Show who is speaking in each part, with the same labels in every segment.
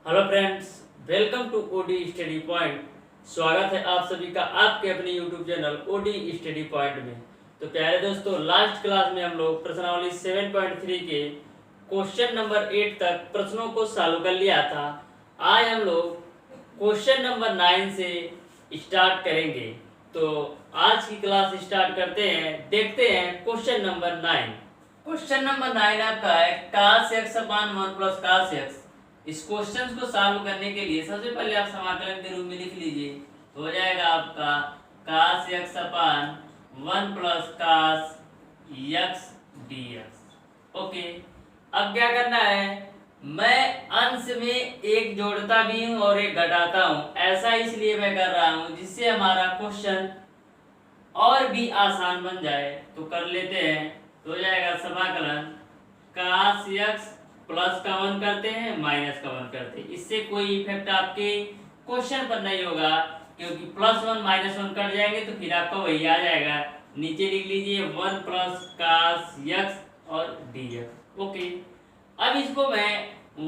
Speaker 1: Hello friends, welcome to OD study point. स्वागत है आप सभी का आपके अपने YouTube channel OD study point में। तो प्यारे दोस्तों, लास्ट क्लास में हम लोग प्रश्नावली 7.3 के क्वेश्चन नंबर 8 तक प्रश्नों को सॉल्व कर लिया था। आज हम लोग क्वेश्चन नंबर 9 से स्टार्ट करेंगे। तो आज की क्लास स्टार्ट करते हैं। देखते हैं क्वेश्चन नंबर 9। क्वेश्चन नंबर 9 आपका है cos x अपान 1 प्लस cos x। इस क्वेश्चन को सॉल्व करने के लिए सबसे पहले आप समाकलन के रूप में लिख लीजिए। तो हो जाएगा आपका cos x अपान 1 plus cos x dx। Okay, अब क्या करना है, मैं अंश में एक जोड़ता भी हूं और एक घटाता हूं। ऐसा इसलिए मैं कर रहा हूं जिससे हमारा क्वेश्चन और भी आसान बन जाए। तो कर लेते हैं। तो हो जाएगा समाकलन cos x प्लस का 1 करते हैं, माइनस का 1 करते हैं। इससे कोई इफेक्ट आपके क्वेश्चन पर नहीं होगा, क्योंकि प्लस 1 माइनस 1 कट जाएंगे तो फिर आपका वही आ जाएगा। नीचे लिख लीजिए 1 प्लस cos x और dx। ओके, अब इसको मैं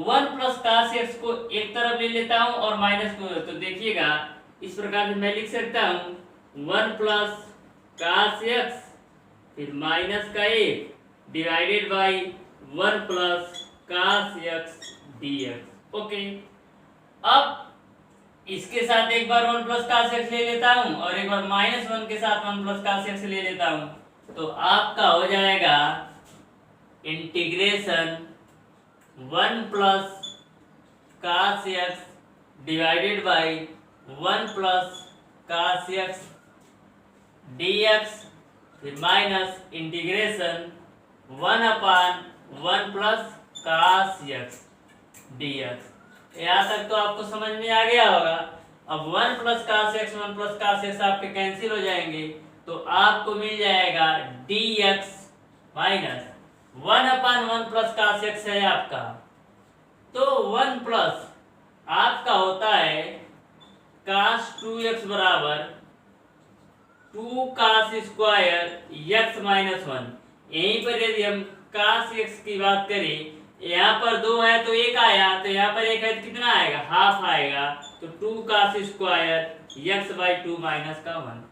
Speaker 1: 1 प्लस cos x को एक तरफ ले लेता हूं और माइनस को, तो देखिएगा इस प्रकार से मैं लिख सकता हूं 1 प्लस cos x फिर माइनस का 1 divided by 1 plus cos x dx। Okay, अब इसके साथ एक बार 1 प्लस cos x ले लेता हूं और एक बार माइनस 1 के साथ 1 प्लस cos x ले लेता हूं। तो आपका हो जाएगा integration 1 plus cos x divided by 1 plus cos x dx फिर माइनस इंटीग्रेशन 1 अपान 1 प्लस cos x dx। यहाँ तक तो आपको समझ में आ गया होगा। अब 1 plus cos x 1 plus cos x आपके कैंसिल हो जाएंगे, तो आपको मिल जाएगा dx माइनस 1 अपान 1 प्लस cos x है आपका। तो 1 प्लस आपका होता है cos 2x बराबर 2 cos स्क्वायर x माइनस 1। यहीं पर यदि हम cos x की बात करें, यहाँ पर 2 है तो 1 आया, तो यहाँ पर 1 है तो कितना आएगा, हाफ आएगा। तो 2 cos square x by 2 minus का 1।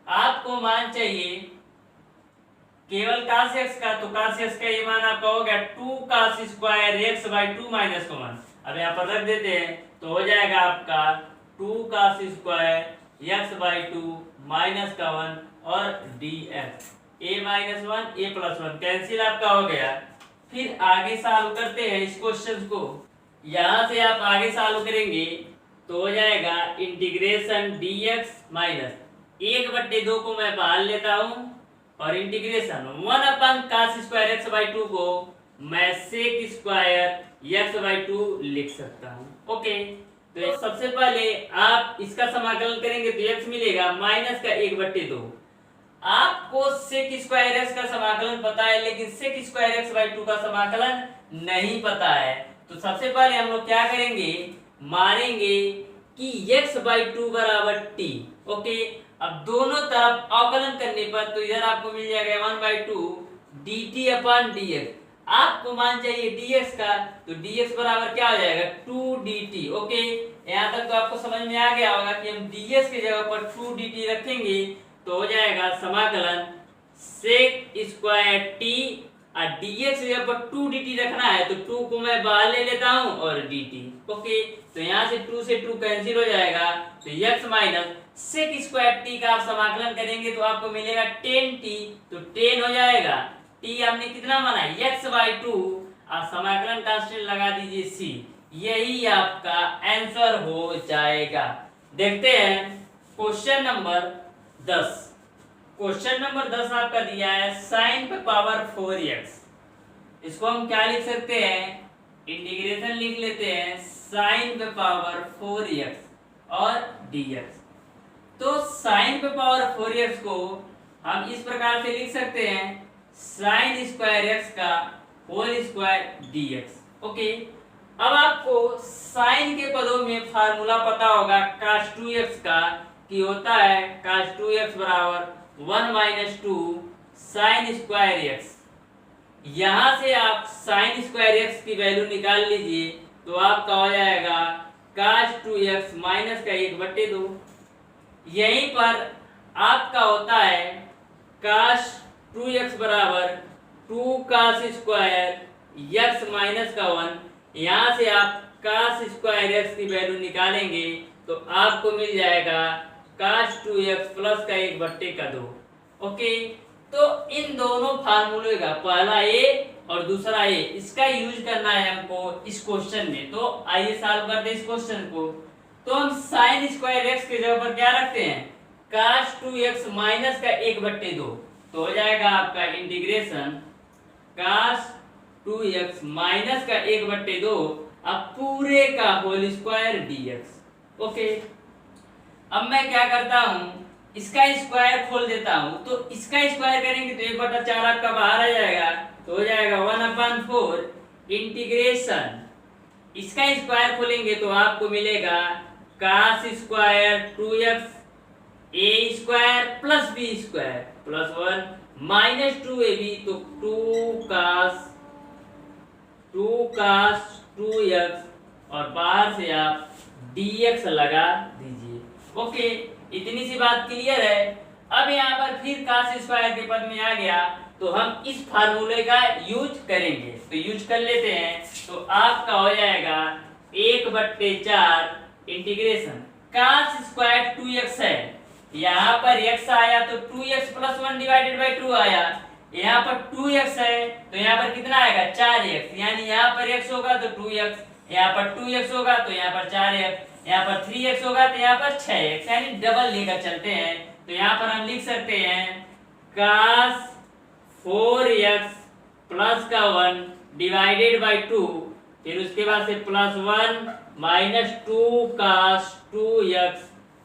Speaker 1: आपको मान चाहिए केवल cos x का, तो cos x का ये मान आपका हो गया 2 cos square x by 2 minus का 1। अब यहाँ पर रख देते हैं, तो हो जाएगा आपका 2 cos square x by 2 minus का 1 और dx। a minus 1 a plus 1 cancel आपका हो गया। फिर आगे सॉल्व करते हैं इस क्वेश्चन को। यहां से आप आगे सॉल्व करेंगे तो हो जाएगा इंटीग्रेशन dx माइनस 1/2 को मैं बाहर लेता हूं और integration 1 upon cos square x by 2 को मैं sec स्क्वायर x बाई 2 लिख सकता हूं। ओके, तो सबसे पहले आप इसका समाकलन करेंगे तो x मिलेगा माइनस का 1/2। आपको sec स्क्वायर x का समाकलन पता है, लेकिन sec स्क्वायर x बाई 2 का समाकलन नहीं पता है। तो सबसे पहले हम लोग क्या करेंगे, मानेंगे कि x बाई 2 बराबर t। ओके, अब दोनों तरफ अवकलन करने पर तो इधर आपको मिल जाएगा 1/2 dt अपान dx। आपको मान चाहिए dx का, तो dx बराबर क्या हो जाएगा 2 dt। ओके, यहाँ तक तो आपको समझ में आ गया होगा कि हम dx की जगह पर 2 dt रखेंगे तो हो जाएगा समाकलन sec स्क्वायर t और dx जगह पर 2 dt रखना है, तो 2 को मैं बाहर ले लेता हूं और dt। ओके, तो यहाँ से 2 से 2 कैंसिल हो जाएगा, तो x minus sec square t का आप समाकलन करेंगे तो आपको मिलेगा 10t। तो 10 हो जाएगा, t आपने कितना माना x बाई 2 और समाकलन कांस्टेंट लगा दीजिए c। यही आपका आंसर हो जाएगा। देखते हैं क्वेश्चन नंबर 10। क्वेश्चन नंबर 10 आपका दिया है sin पे पावर 4x। इसको हम क्या लिख सकते हैं, इंटीग्रेशन लिख लेते हैं sin पे पावर 4x और dx। तो sin पे पावर 4x को हम इस प्रकार से लिख सकते हैं sin स्क्वायर x का होल स्क्वायर dx। ओके, अब आपको sin के पदों में फार्मूला पता होगा cos 2x का, कि होता है cos 2x बराबर 1 माइनस 2 sin स्क्वायर x। यहां से आप sin स्क्वायर x की वैल्यू निकाल लीजिए, तो आपका हो जाएगा cos 2x माइनस का 1/2। यहीं पर आपका होता है cos 2x बराबर 2 cos स्क्वायर x माइनस का 1। यहाँ से आप cos स्क्वायर x की वैल्यू निकालेंगे तो आपको मिल जाएगा cos 2x प्लस का 1/2। ओके, तो इन दोनों फार्मूले का पहला ए और दूसरा ए, इसका यूज करना है हमको इस क्वेश्चन में। तो आइए सॉल्व करते हैं इस क्वेश्चन को। तो हम sin स्क्वायर x की जगह पर क्या रखते हैं, cos 2x माइनस का 1/2। तो हो जाएगा आपका इंटीग्रेशन cos 2x माइनस का 1/2 अब पूरे का होल स्क्वायर dx। ओके, अब मैं क्या करता हूं, इसका स्क्वायर खोल देता हूं। तो इसका स्क्वायर करेंगे तो 1/4 आपका बाहर आ जाएगा, तो हो जाएगा 1/4 इंटीग्रेशन। इसका स्क्वायर खोलेंगे तो आपको मिलेगा cos square 2x a square plus b square plus 1 minus 2ab, तो 2 cos 2x और बाहर से आप dx लगा दीजिए। ओके, इतनी सी बात क्लियर है। अब यहाँ पर फिर cos स्क्वायर के पद में आ गया तो हम इस फार्मूले का यूज करेंगे। तो यूज कर लेते हैं, तो आपका हो जाएगा 1/4 इंटीग्रेशन cos स्क्वायर 2x है, यहाँ पर x आया तो 2x प्लस 1 डिवाइडेड बाई 2 आया। यहाँ पर 2x है तो यहाँ पर कितना आएगा 4x, यानी यहाँ पर x होगा तो 2x, यहाँ पर 2x होगा तो यहाँ पर 4x, यहाँ पर 3x होगा तो यहाँ पर 6x, यानी डबल लेकर चलते हैं। तो यहाँ पर हम लिख सकते हैं cos 4x प्लस का 1 डिवाइडेड बाई 2, फिर उसके बाद से प्लस 1 माइनस 2 cos 2x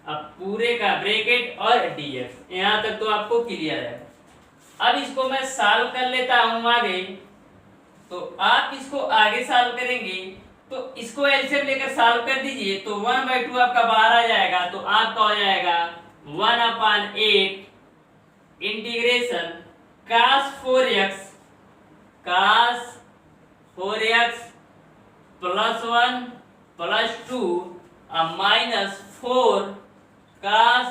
Speaker 1: अब पूरे का ब्रैकेट और dx। यहाँ तक तो आपको क्लियर है। अब इसको मैं सॉल्व कर लेता हूँ आगे। तो आप इसको आगे सॉल्व करेंगे तो इसको एलसीएम लेकर सॉल्व कर दीजिए, तो 1/2 आपका बाहर आ जाएगा, तो आपका हो जाएगा 1/8 integration cos 4x plus 1 plus 2 अब माइनस 4 cos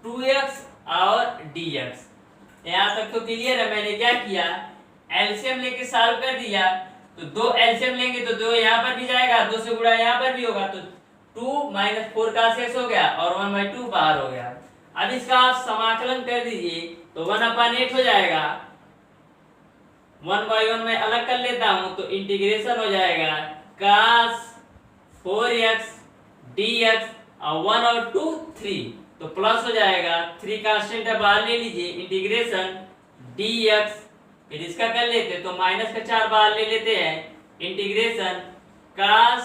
Speaker 1: 2x और dx। यहाँ तक तो क्लियर है। मैंने क्या किया, एलसीएम लेके सॉल्व कर दिया, तो 2 एलसीएम लेंगे तो 2 यहाँ पर भी जाएगा, 2 से गुणा यहाँ पर भी होगा, तो 2 माइनस 4 cos x हो गया और 1/2 बाहर हो गया। अब इसका आप समाकलन कर दीजिए तो 1/8 हो जाएगा। 1/1 में अलग कर लेता हूँ तो इंटीग्रेशन हो जाएगा cos 4x dx और 1 और 2 3, तो प्लस हो जाएगा 3 कांस्टेंट है बाहर ले लीजिए, इंटीग्रेशन dx, फिर इसका कर लेते तो माइनस का 4 बाहर ले लेते हैं, इंटीग्रेशन cos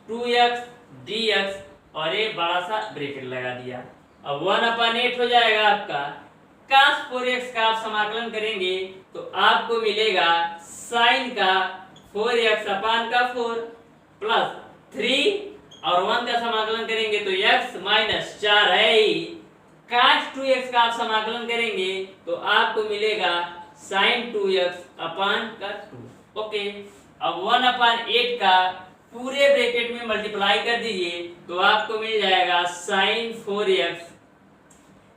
Speaker 1: 2x dx और एक बड़ा सा ब्रैकेट लगा दिया। अब 1/8 हो जाएगा आपका। cos 4x का आप समाकलन करेंगे तो आपको मिलेगा sin का 4x अपान का 4 प्लस 3 और 1 का समाकलन करेंगे तो x माइनस 4 है ही। cos 2x का आप समाकलन करेंगे तो आपको मिलेगा sin 2x अपान का 2। ओके, अब 1/8 का पूरे ब्रैकेट में मल्टीप्लाई कर दीजिए तो आपको मिल जाएगा sin 4x,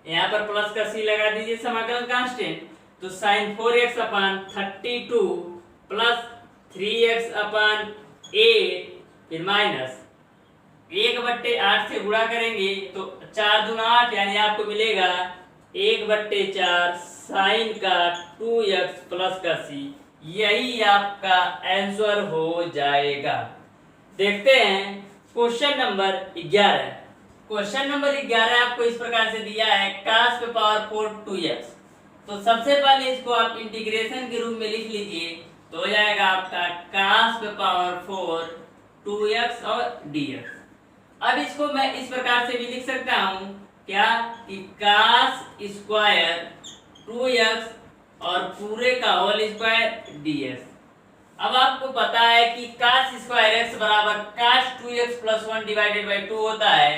Speaker 1: यहाँ पर प्लस का c लगा दीजिए समाकलन कांस्टेंट, तो sin 4x अपान 32 प्लस 3x अपान 8 फिर माइनस 1/8 से गुणा करेंगे तो 4 दूना 8, यानी आपको मिलेगा 1/4 साइन का 2x प्लस का c। यही आपका आंसर हो जाएगा। देखते हैं क्वेश्चन नंबर 11। क्वेश्चन नंबर 11 आपको इस प्रकार से दिया है cos पे पावर 4 2x। तो सबसे पहले इसको आप इंटीग्रेशन के रूप में लिख लीजिए, तो हो जाएगा आपका cos पे पावर 4 2x और dx। अब इसको मैं इस प्रकार से भी लिख सकता हूँ क्या कि cos स्क्वायर 2x और पूरे का होल स्क्वायर dx। अब आपको पता है कि cos स्क्वायर x बराबर cos 2x plus 1 divided by 2 होता है।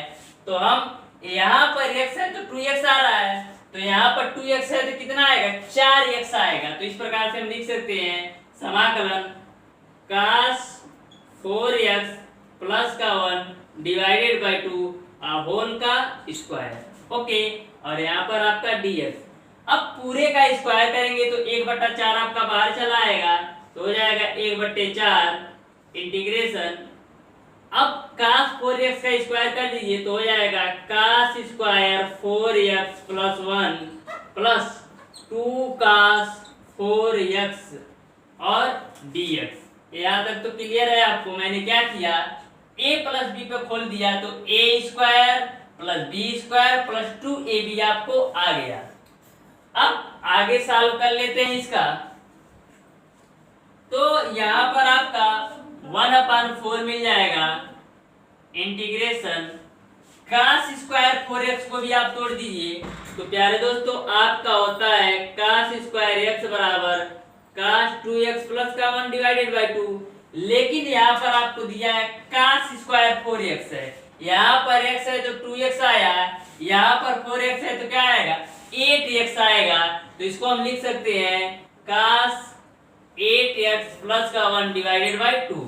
Speaker 1: तो हम यहाँ पर x है तो 2x आ रहा है, तो यहाँ पर 2x है तो कितना आएगा 4x आएगा। तो इस प्रकार से हम लिख सकते हैं समाकलन cos 4x प्लस का 1 डिवाइडेड बाई 2 होल का स्क्वायर। ओके, और यहाँ पर आपका dx। अब पूरे का स्क्वायर करेंगे तो 1/4 आपका बाहर चला आएगा, तो हो जाएगा 1/4 इंटीग्रेशन। अब cos 4x का स्क्वायर कर दीजिए तो हो जाएगा cos square 4x plus 1 plus 2 cos 4x और dx। यहाँ तक तो क्लियर है आपको। मैंने क्या किया, a प्लस बी पे खोल दिया तो a square plus B square plus 2ab आपको आ गया। अब आगे सॉल्व कर लेते हैं इसका। तो यहाँ पर आपका 1/4 मिल जाएगा इंटीग्रेशन cos स्क्वायर 4x को भी आप तोड़ दीजिए तो प्यारे दोस्तों आपका होता है cos स्क्वायर x बराबर cos 2x प्लस का 1 डिवाइडेड बाई 2। लेकिन यहाँ पर आपको दिया है cos स्क्वायर 4x है, यहाँ पर x है तो 2x आया, यहाँ पर 4x है तो क्या आएगा 8x आएगा। तो इसको हम लिख सकते हैं cos 8x प्लस का 1 डिवाइडेड बाई 2।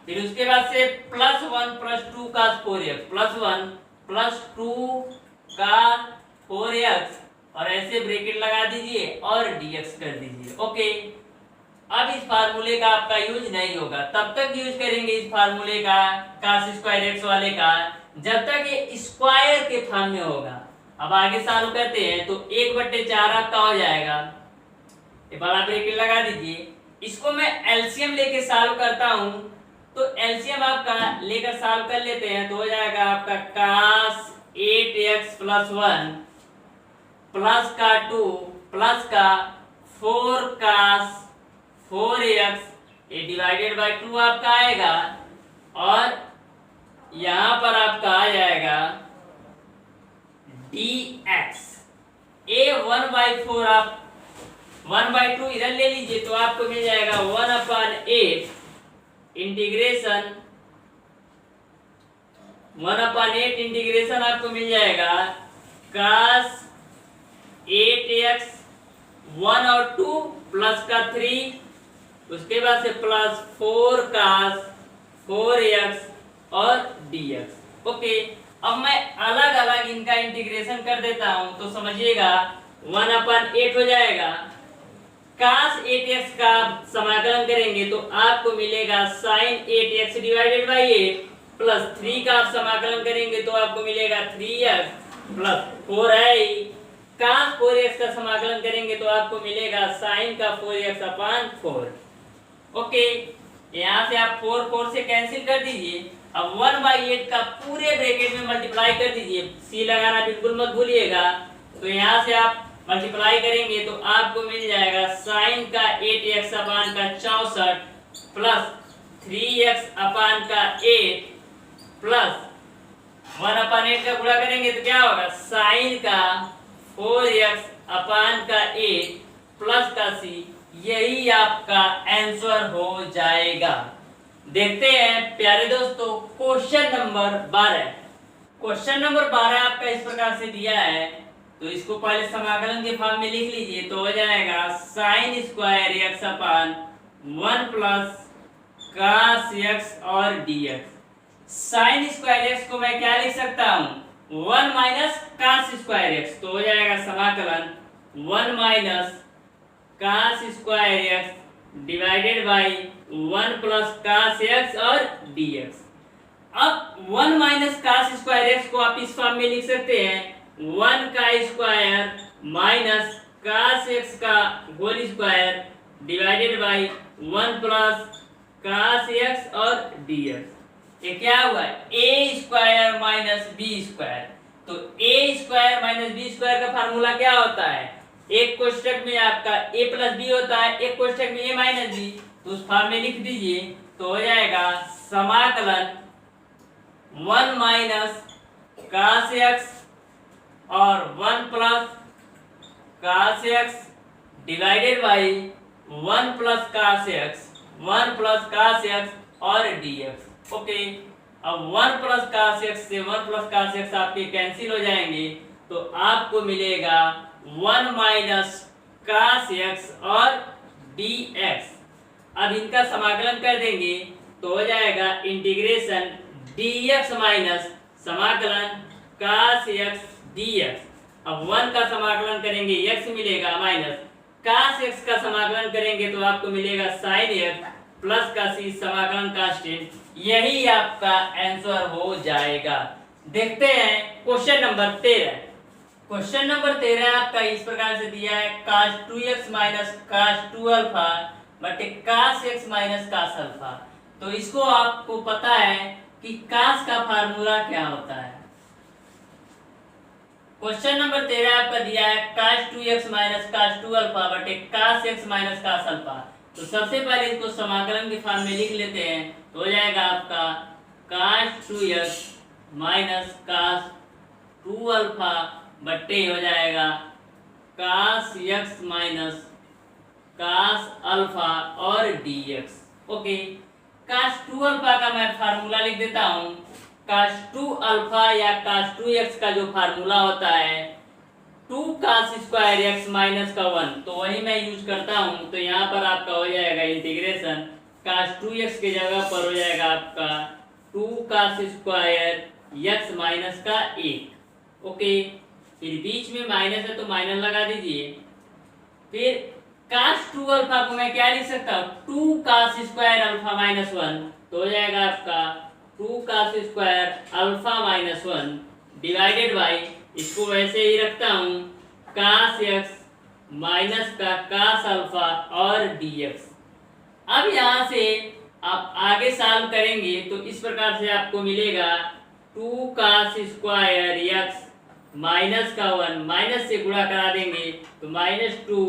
Speaker 1: फिर उसके बाद से plus 1 plus 2 cos 4x plus 1 plus 2 cos 4x और ऐसे ब्रैकेट लगा दीजिए और dx कर दीजिए। ओके, अब इस फार्मूले का आपका यूज नहीं होगा, तब तक यूज करेंगे इस फार्मूले का cos स्क्वायर x वाले का जब तक ये स्क्वायर के फॉर्म में होगा। अब आगे सॉल्व करते हैं तो 1/4 आपका हो जाएगा, ये बड़ा ब्रैकेट लगा दीजिए। इसको मैं एलसीएम लेके सॉल्व करता हूं तो एलसीएम आपका लेकर सॉल्व कर लेते हैं तो हो जाएगा आपका cos 8x प्लस 1 प्लस का 2 प्लस का 4 cos 4x ये डिवाइडेड बाई 2 आपका आएगा और यहाँ पर आपका आ जाएगा dx। a 1/4 आप 1/2 इधर ले लीजिए तो आपको मिल जाएगा 1/8 इंटीग्रेशन 1/8 इंटीग्रेशन आपको मिल जाएगा cos 8x 1 और 2 प्लस का 3 उसके बाद से प्लस 4 cos 4x और dx। ओके, अब मैं अलग अलग इनका इंटीग्रेशन कर देता हूं तो समझिएगा 1/8 हो जाएगा। cos 8x का समाकलन करेंगे तो आपको मिलेगा sin 8x divided by 8 plus 3 का आप समाकलन करेंगे तो आपको मिलेगा 3x प्लस 4 है। cos 4x का समाकलन करेंगे तो आपको मिलेगा sin का 4x अपान 4। ओके, यहाँ से आप 4 से कैंसिल कर दीजिए। अब 1/8 का पूरे ब्रैकेट में मल्टीप्लाई कर दीजिए, सी लगाना बिल्कुल मत भूलिएगा। तो यहाँ से आप मल्टीप्लाई करेंगे तो आपको मिल जाएगा sin का 8x अपान का 64 प्लस 3x अपान का 8 प्लस 1/8 का गुणा करेंगे तो क्या होगा sin का 4x अपान का 8 प्लस का c। यही आपका आंसर हो जाएगा। देखते हैं प्यारे दोस्तों क्वेश्चन नंबर 12। क्वेश्चन नंबर 12 आपका इस प्रकार से दिया है तो इसको पहले समाकलन के फॉर्म में लिख लीजिए तो हो जाएगा sin स्क्वायर x अपान 1 प्लस cos x और dx। sin स्क्वायर x को मैं क्या लिख सकता हूँ 1 माइनस cos स्क्वायर x, तो हो जाएगा समाकलन 1 minus cos square x divided by 1 plus cos x और dx। अब 1 माइनस cos स्क्वायर x को आप इस फॉर्म में लिख सकते हैं 1 का स्क्वायर माइनस cos x का whole square divided by 1 plus cos x और dx। ये क्या हुआ a square minus b square. तो a square minus b square का फार्मूला क्या होता है, एक कोष्टक में आपका a प्लस b होता है, एक कोष्टक में a माइनस b, तो उस फॉर्म में लिख दीजिए तो हो जाएगा समाकलन 1 माइनस cos x और 1 plus cos x divided by 1 plus cos x 1 plus cos x और dx। ओके, अब 1 प्लस cos x से 1 प्लस cos x आपके कैंसिल हो जाएंगे तो आपको मिलेगा 1 माइनस cos x और dx। अब इनका समाकलन कर देंगे तो हो जाएगा इंटीग्रेशन dx माइनस समाकलन cos x dx। अब 1 का समाकलन करेंगे x मिलेगा माइनस cos x का समाकलन करेंगे तो आपको मिलेगा sin x प्लस का c समाकलन कांस्टेंट। यही आपका आंसर हो जाएगा। देखते हैं क्वेश्चन नंबर 13। क्वेश्चन नंबर 13 आपका इस प्रकार से दिया है cos 2x minus cos 2 alpha बटे cos x minus cos alpha. तो इसको आपको पता है कि cos का फार्मूला क्या होता है। क्वेश्चन नंबर 13 आपका दिया है cos 2x minus cos 2 alpha बटे cos x minus cos alpha. तो सबसे पहले इसको समाकलन के फॉर्म में लिख लेते हैं तो हो जाएगा आपका cos 2x minus cos 2 alpha बट्टे हो जाएगा cos x minus cos alpha और dx। ओके, cos 2 अल्फा का मैं फार्मूला लिख देता हूँ। cos 2 अल्फा या cos 2x का जो फार्मूला होता है 2 cos स्क्वायर x माइनस का 1, तो वही मैं यूज करता हूँ। तो यहाँ पर आपका हो जाएगा इंटीग्रेशन cos 2x की जगह पर हो जाएगा आपका 2 cos स्क्वायर x माइनस का 1। ओके, फिर बीच में माइनस है तो माइनस लगा दीजिए। फिर cos 2 अल्फा को मैं क्या लिख सकता हूँ 2 cos स्क्वायर अल्फा माइनस 1, तो हो जाएगा आपका 2 cos square alpha minus 1 divided by, इसको वैसे ही रखता हूँ cos x माइनस का cos अल्फा और dx। अब यहाँ से आप आगे सॉल्व करेंगे तो इस प्रकार से आपको मिलेगा 2 cos स्क्वायर x माइनस का 1 माइनस से गुणा करा देंगे तो minus 2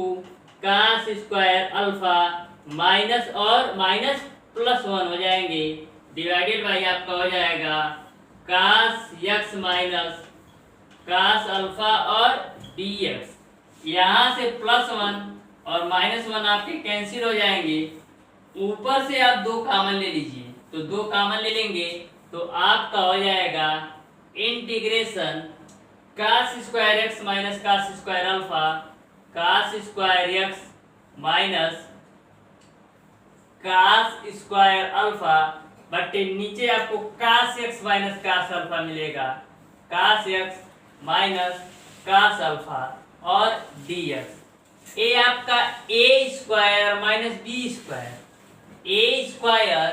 Speaker 1: cos square alpha minus और माइनस प्लस 1 हो जाएंगे डिवाइडेड बाई आपका हो जाएगा cos x minus cos alpha और dx। यहाँ से प्लस 1 और माइनस 1 आपके कैंसिल हो जाएंगे। ऊपर से आप 2 कॉमन ले लीजिए, तो 2 कॉमन ले लेंगे तो आपका हो जाएगा integration cos square x minus cos square alpha cos square x minus cos square alpha बटे नीचे आपको cos x minus cos alpha मिलेगा cos x minus cos alpha और dx। ए आपका a square minus b square, A square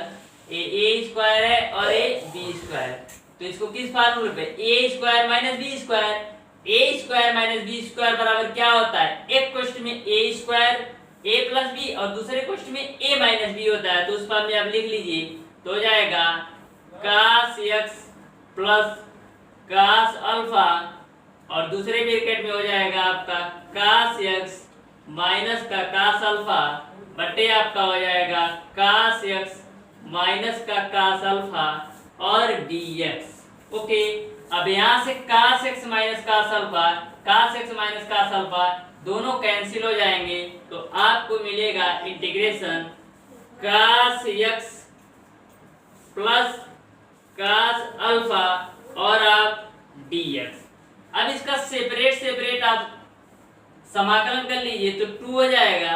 Speaker 1: है और A B square, तो इसको किस फार्मूले पे ए स्क्वायर माइनस बी स्क्वायर, ए स्क्वायर माइनस बी स्क्वायर बराबर क्या होता है, एक क्वेश्चन में ए स्क्वायर ए प्लस बी और दूसरे क्वेश्चन में ए माइनस बी होता है। तो उस फॉर्म में आप लिख लीजिए तो हो जाएगा cos x plus cos alpha और दूसरे ब्रैकेट में हो जाएगा आपका cos x माइनस का cos अल्फा बटे आपका हो जाएगा cos x माइनस का cos अल्फा और dx। ओके, अब यहाँ से cos x minus cos alpha दोनों कैंसिल हो जाएंगे तो आपको मिलेगा integration cos x plus cos alpha और आप dx। अब इसका सेपरेट आप समाकलन कर लीजिए तो 2 हो जाएगा।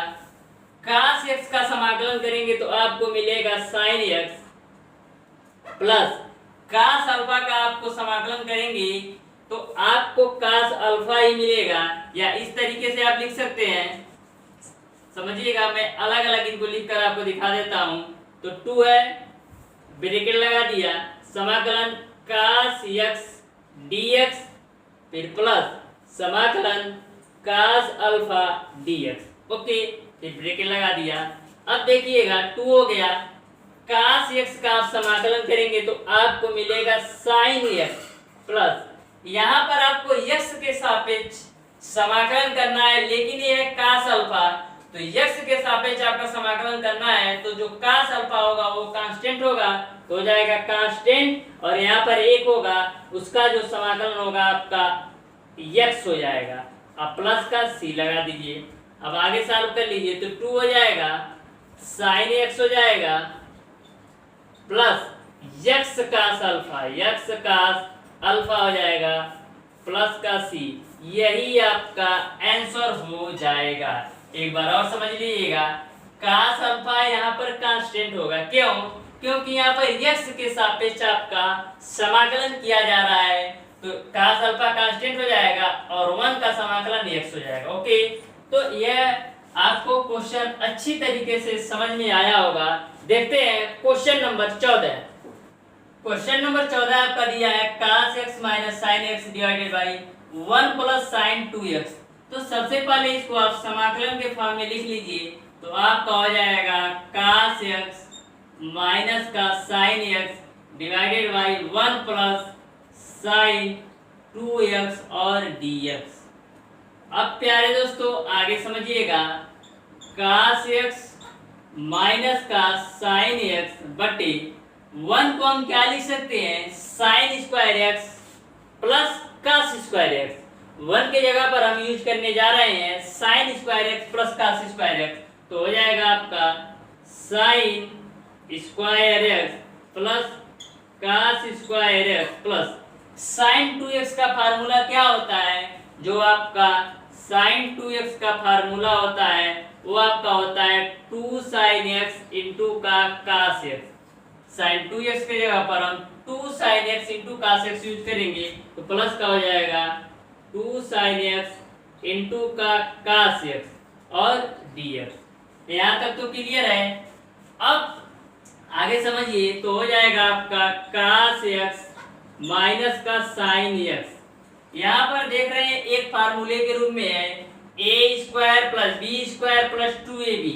Speaker 1: cos x का समाकलन करेंगे तो आपको मिलेगा sin x plus cos alpha का आपको समाकलन करेंगे तो आपको cos अल्फा ही मिलेगा, या इस तरीके से आप लिख सकते हैं। समझिएगा, मैं अलग अलग इनको लिखकर आपको दिखा देता हूं। तो 2 है, ब्रैकेट लगा दिया, समाकलन cos x dx, फिर प्लस समाकलन cos अल्फा dx। ओके, फिर ब्रैकेट लगा दिया। अब देखिएगा 2 हो गया, cos x का आप समाकलन करेंगे तो आपको मिलेगा sin x प्लस, यहाँ पर आपको x के सापेक्ष समाकलन करना है, लेकिन ये है cos अल्फा, तो x के सापेक्ष आपका समाकलन करना है तो जो cos अल्फा होगा वो कांस्टेंट होगा, तो हो जाएगा कांस्टेंट, और यहाँ पर 1 होगा, उसका जो समाकलन होगा आपका x हो जाएगा। अब प्लस का c लगा दीजिए। अब आगे सॉल्व कर लीजिए तो 2 हो जाएगा, sin x हो जाएगा प्लस x cos अल्फा हो जाएगा प्लस का c, यही आपका आंसर हो जाएगा। एक बार और समझ लीजिएगा, cos अल्फा यहाँ पर कांस्टेंट होगा, क्यों? क्योंकि यहाँ पर x के सापेक्ष आपका समाकलन किया जा रहा है, तो cos अल्फा कांस्टेंट हो जाएगा और 1 का समाकलन x हो जाएगा। ओके, तो यह आपको क्वेश्चन अच्छी तरीके से समझ में आया होगा। देखते हैं क्वेश्चन नंबर 14। क्वेश्चन नंबर 14 आपका दिया है cos x minus sin x divided by 1 plus sin 2x। तो सबसे पहले इसको आप समाकलन के फॉर्म में लिख लीजिए, तो आपका हो जाएगा cos x माइनस का sin x divided by 1 plus sin 2x और dx। अब प्यारे दोस्तों आगे समझिएगा, cos x माइनस का sin x बटे 1 को हम क्या लिख सकते हैं, sin square x plus cos square x। 1 के जगह पर हम यूज करने जा रहे हैं sin square x plus cos square x, तो हो जाएगा आपका sin square x plus cos square x plus sin 2x का फार्मूला क्या होता है, जो आपका sin 2x का फार्मूला होता है वो आपका होता है 2 sin x इंटू का cos x। sin 2x के जगह पर हम 2 sin x into cos x use करेंगे, तो प्लस का हो जाएगा 2 sin x इंटू का cos x और dx। यहाँ तक तो क्लियर है। अब आगे समझिए, तो हो जाएगा आपका cos x माइनस का sin x। यहाँ पर देख रहे हैं एक फार्मूले के रूप में है a square plus B square plus 2ab।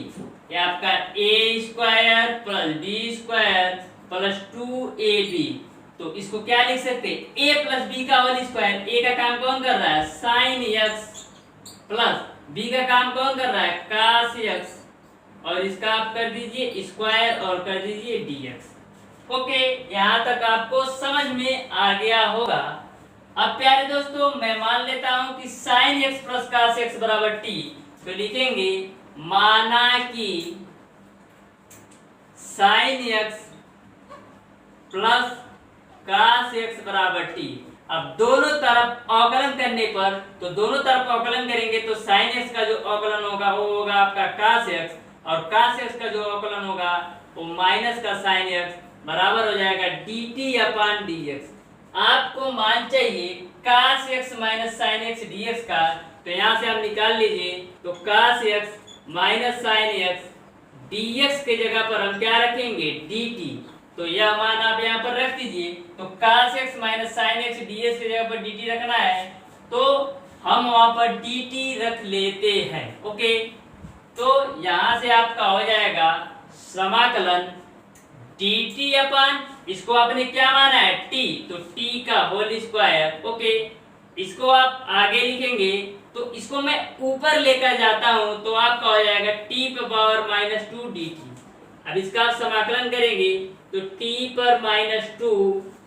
Speaker 1: ये आपका a square plus B square plus 2ab। तो इसको क्या लिख सकते हैं, a प्लस बी का होल स्क्वायर। a का काम कौन कर रहा है, sin x प्लस b का काम कौन कर रहा है, cos x, और इसका आप कर दीजिए स्क्वायर और कर दीजिए dx। ओके, यहाँ तक आपको समझ में आ गया होगा। अब प्यारे दोस्तों मैं मान लेता हूं कि sin x plus cos x बराबर t, तो लिखेंगे माना कि sin x plus cos x बराबर t। अब दोनों तरफ अवकलन करने पर, तो दोनों तरफ अवकलन करेंगे तो sin x का जो अवकलन होगा वो होगा आपका cos x, और cos x का जो अवकलन होगा वो माइनस का sin x बराबर हो जाएगा dt अपॉन dx। आपको मान चाहिए cos x minus sin x dx का, तो यहाँ से हम निकाल लीजिए, तो cos x minus sin x dx के जगह पर हम क्या रखेंगे, dt। तो यह मान आप यहाँ पर रख दीजिए, तो cos x minus sin x dx के जगह पर dt रखना है, तो हम वहाँ पर dt रख लेते हैं। ओके, तो यहाँ से आपका हो जाएगा समाकलन dt अपन, इसको आपने क्या माना है t, तो t का होल स्क्वायर। ओके, इसको आप आगे लिखेंगे, तो इसको मैं ऊपर लेकर जाता हूं, तो आपका हो जाएगा t पर पावर माइनस 2 dt। अब इसका आप समाकलन करेंगे, तो t पर माइनस 2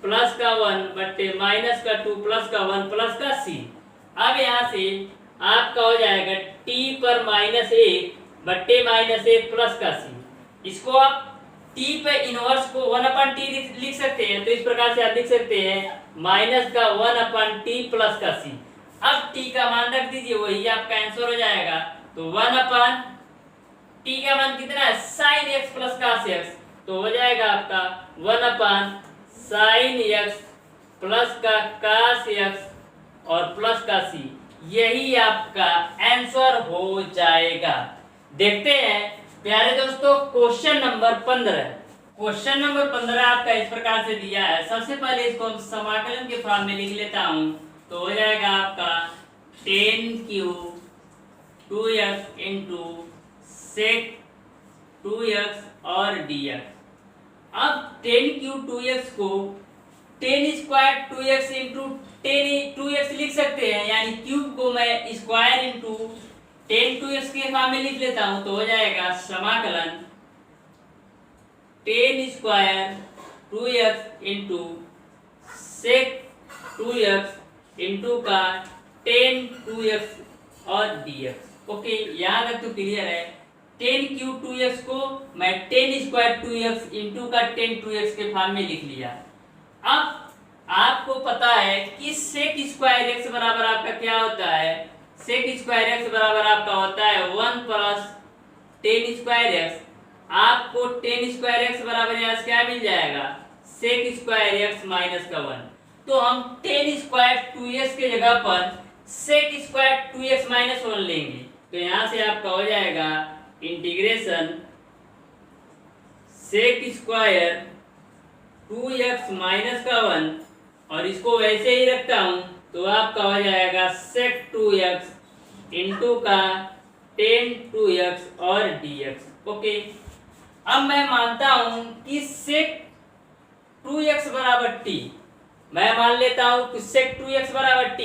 Speaker 1: प्लस का 1 बट्टे माइनस का 2 प्लस का 1 प्लस का c। अब यहाँ से आपका हो जाएगा t पर माइनस 1 बट्टे माइनस 1 प्लस का c। इसको आप t पे इनवर्स को 1 अपन t लिख सकते हैं, तो इस प्रकार से आप लिख सकते हैं माइनस का 1 अपन t प्लस का c। अब t का मान रख दीजिए, वही आपका आंसर हो जाएगा। तो 1 अपन t का मान कितना है, sin x plus cos x, तो हो जाएगा आपका 1 अपन sin x प्लस का cos x और प्लस का c। यही आपका आंसर हो जाएगा। देखते हैं प्यारे दोस्तों क्वेश्चन नंबर 15। क्वेश्चन नंबर 15 आपका इस प्रकार से दिया है। सबसे पहले इसको हम समाकलन के फॉर्म में लिख लेता हूं, तो हो जाएगा आपका 10 2x इंटू sec 2x और dx। अब 10 2x को 10 स्क्वायर 2x इंटू 10 2x लिख सकते हैं, यानी क्यूब को मैं स्क्वायर इंटू 10 2x के फॉर्म में लिख लेता हूं, तो हो जाएगा समाकलन 10 square 2x into sec 2x into का 10 2x और dx। ओके, यहाँ तक तो क्लियर है। 10 2x को मैं 10 स्क्वायर 2x इंटू का 10 2x के फॉर्म में लिख लिया। अब आपको पता है कि sec स्क्वायर x बराबर आपका क्या होता है, sec स्क्वायर x बराबर आपका होता है 1 प्लस 10 स्क्वायर x आपको टेन स्क्वायर एक्स बराबर यहाँ से क्या मिल जाएगा, सेक स्क्वायर एक्स माइनस का 1। तो हम टेन स्क्वायर 2x के जगह पर सेक स्क्वायर 2x माइनस 1 लेंगे। तो यहाँ से आपका हो जाएगा integration sec square 2x minus का 1, और इसको वैसे ही रखता हूँ तो आपका हो जाएगा सेक 2x इंटू का टेन 2x और dx। ओके, अब मैं मानता हूं कि सेक 2x बराबर t, मैं मान लेता हूं कि सेक 2x बराबर t।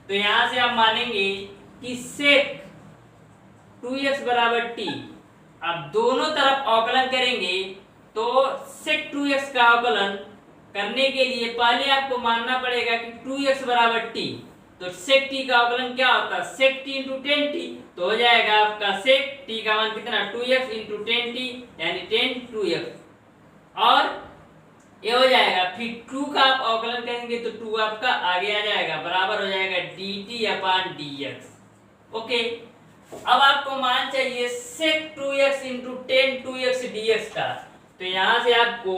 Speaker 1: तो यहां से आप मानेंगे कि सेक 2x बराबर t। अब दोनों तरफ अवकलन करेंगे तो सेक 2x का अवकलन करने के लिए पहले आपको मानना पड़ेगा कि 2x बराबर t। तो सेक t का अवकलन क्या होता है, सेक t इंटू टेन टी। तो हो जाएगा आपका सेक t का मान कितना, 2x इंटू टेन टी यानी टेन 2x, और ये हो जाएगा फिर 2 का आप अवकलन करेंगे तो 2 आपका आगे आ जाएगा, बराबर हो जाएगा dt अपॉन dx। ओके, अब आपको मान चाहिए सेक 2x into ten 2x dx का। तो यहाँ से आपको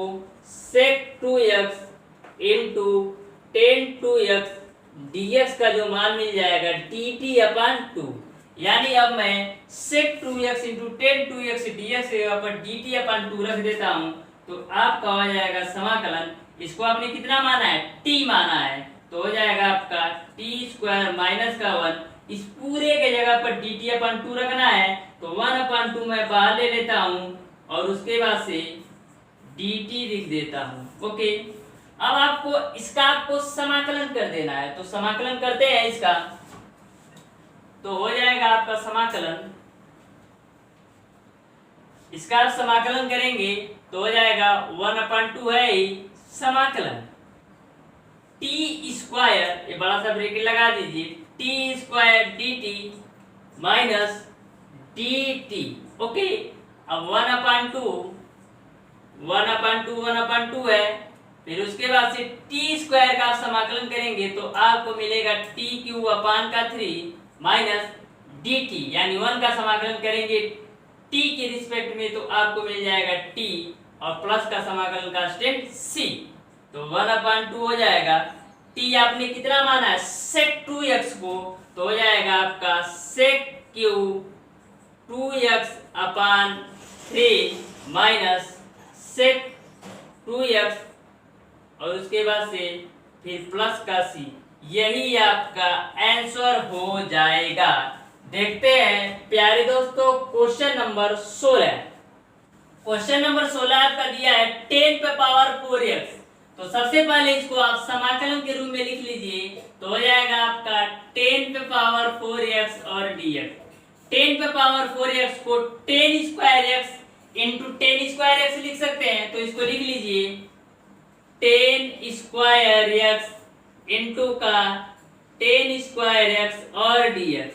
Speaker 1: सेक 2x into ten 2x dx का जो मान मिल जाएगा dt अपॉन 2। यानी अब मैं सेक 2x into ten 2x dx के ऊपर dt अपॉन 2 रख देता हूँ। तो आपका हो जाएगा समाकलन, इसको आपने कितना माना है, t माना है, तो हो जाएगा आपका t स्क्वायर माइनस का 1। इस पूरे के जगह पर dt अपॉन 2 रखना है तो 1 अपॉन 2 मैं बाहर ले लेता हूँ और उसके बाद से dt लिख देता हूँ। ओके, अब आपको इसका आपको समाकलन कर देना है, तो समाकलन करते हैं इसका। तो हो जाएगा आपका समाकलन, इसका आप समाकलन करेंगे तो हो जाएगा 1/2 है ही समाकलन टी स्क्वायर, ये बड़ा सा ब्रैकेट लगा दीजिए, T square D T minus D T. Okay, अब 1/2 है, फिर उसके बाद से टी स्क्वायर का आप समाकलन करेंगे तो आपको मिलेगा टी क्यूब अपान का 3 माइनस डी टी, यानी 1 का समाकलन करेंगे टी के रिस्पेक्ट में तो आपको मिल जाएगा टी और प्लस का समाकलन कांस्टेंट सी। तो 1/2 हो जाएगा, टी आपने कितना माना है सेक 2x को, तो हो जाएगा आपका सेक क्यूब 2x अपान 3 माइनस सेक 2x और उसके बाद से फिर प्लस का सी। यही आपका आंसर हो जाएगा। देखते हैं प्यारे दोस्तों क्वेश्चन नंबर 16। क्वेश्चन नंबर 16 आपका दिया है 10 पे पावर 4x। तो सबसे पहले इसको आप समाकलन के रूप में लिख लीजिए, तो हो जाएगा आपका 10 पे पावर 4x और dx। 10 पे पावर 4x को 10 square x into 10 square x लिख सकते हैं, तो इसको लिख लीजिए 10 स्क्वायर x इंटू का 10 स्क्वायर x और dx।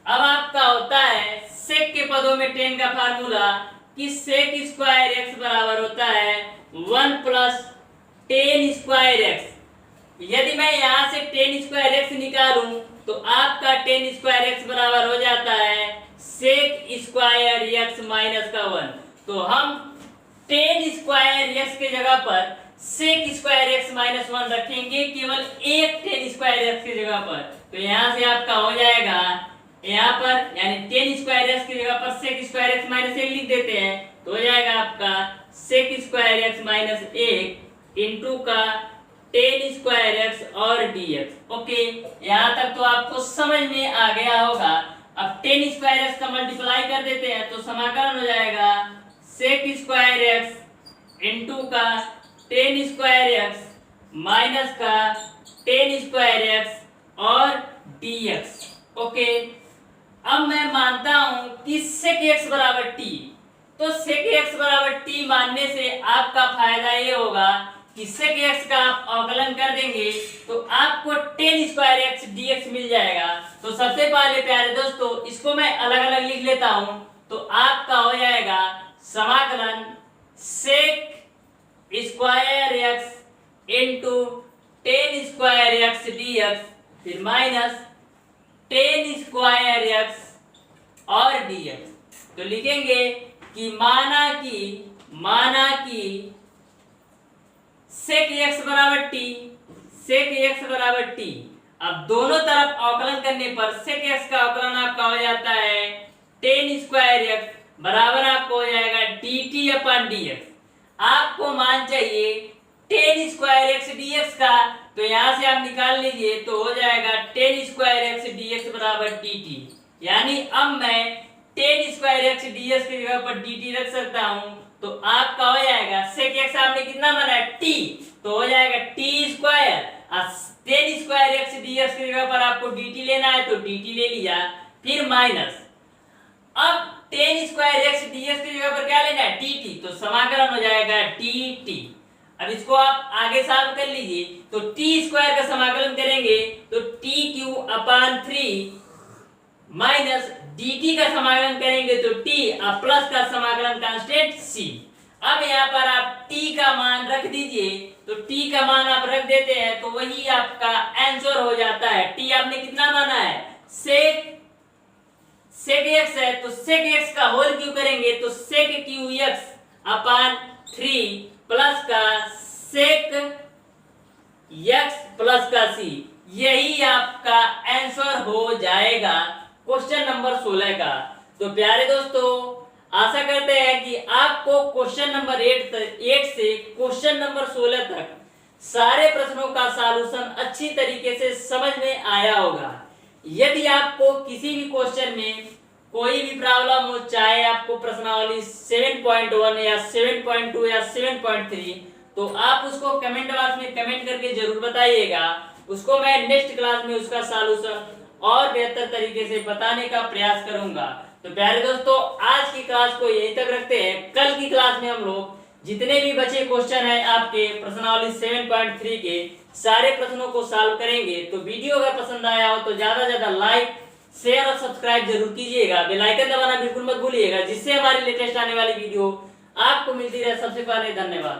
Speaker 1: अब आपका होता है सेक के पदों में 10 का फार्मूला कि सेक स्क्वायर x बराबर होता है 1 प्लस 10 स्क्वायर x। यदि मैं यहाँ से 10 स्क्वायर x निकालूं तो आपका 10 स्क्वायर x बराबर हो जाता है सेक स्क्वायर x माइनस का 1। तो हम 10 स्क्वायर x के जगह पर सेक स्क्वायर x माइनस 1 रखेंगे, केवल एक 10 स्क्वायर x की जगह पर। तो यहाँ से आपका हो जाएगा यहाँ पर यानी 10 स्क्वायर x की जगह पर सेक स्क्वायर x माइनस 1 लिख देते हैं, तो हो जाएगा आपका sec square x minus 1 into का 10 स्क्वायर x और dx। ओके, यहाँ तक तो आपको समझ में आ गया होगा। अब 10 स्क्वायर x का मल्टीप्लाई कर देते हैं तो समाकलन हो जाएगा सेक स्क्वायर x इंटू का 10 स्क्वायर x माइनस का 10 स्क्वायर x और dx। ओके, अब मैं मानता हूं कि सेक x बराबर t। तो सेक x बराबर t मानने से आपका फायदा ये होगा कि सेक x का आप अवकलन कर देंगे तो आपको 10 स्क्वायर x dx मिल जाएगा। तो सबसे पहले प्यारे दोस्तों इसको मैं अलग अलग लिख लेता हूं, तो आपका हो जाएगा समाकलन sec square x into 10 square x dx फिर माइनस 10 स्क्वायर x और dx। तो लिखेंगे कि माना कि sec x बराबर t। अब दोनों तरफ अवकलन करने पर sec x का अवकलन आपका हो जाता है tan स्क्वायर x बराबर आपको हो जाएगा dt अपन dx। आपको मान चाहिए tan स्क्वायर x dx का, तो यहां से आप निकाल लीजिए तो हो जाएगा tan स्क्वायर x dx बराबर dt। यानी अब मैं tan स्क्वायर x dx की जगह पर dt रख सकता हूं, तो आपका हो जाएगा sec x आपने कितना माना है t, तो हो जाएगा t square. tan square x dx की जगह पर आपको dt लेना है तो dt ले लिया, फिर माइनस अब tan स्क्वायर x dx की जगह पर क्या लेना है dt, तो समाकलन हो जाएगा dt। अब इसको आप आगे सॉल्व कर लीजिए, तो t स्क्वायर का समाकलन करेंगे तो t क्यूब अपान 3 माइनस dt का समाकलन करेंगे तो t और प्लस का समाकलन कांस्टेंट c। अब यहाँ पर आप t का मान रख दीजिए, तो t का मान आप रख देते हैं तो वही आपका आंसर हो जाता है। t आपने कितना माना है sec x है, तो sec x का होल क्यूब करेंगे तो sec क्यूब x अपान 3 प्लस का sec x प्लस का c, यही आपका आंसर हो जाएगा क्वेश्चन नंबर 16 का। तो प्यारे दोस्तों, आशा करते हैं कि आपको क्वेश्चन नंबर 8 से क्वेश्चन नंबर 16 तक सारे प्रश्नों का सॉल्यूशन अच्छी तरीके से समझ में आया होगा। यदि आपको किसी भी क्वेश्चन में कोई भी प्रॉब्लम हो, चाहे आपको प्रश्नावली 7.1 या 7.2 या 7.3, तो आप उसको कमेंट बॉक्स में कमेंट करके जरूर बताइएगा। उसको मैं नेक्स्ट क्लास में उसका सॉल्यूशन और बेहतर तरीके से बताने का प्रयास करूंगा। तो प्यारे दोस्तों, आज की क्लास को यहीं तक रखते हैं। कल की क्लास में हम लोग जितने भी बचे क्वेश्चन हैं आपके प्रश्नावली 7.3 के सारे प्रश्नों को सॉल्व करेंगे। तो वीडियो अगर पसंद आया हो तो ज्यादा ज्यादा लाइक शेयर और सब्सक्राइब जरूर कीजिएगा। बेल आइकन दबाना बिल्कुल मत भूलिएगा, जिससे हमारी लेटेस्ट आने वाली वीडियो आपको मिलती रहे सबसे पहले। धन्यवाद।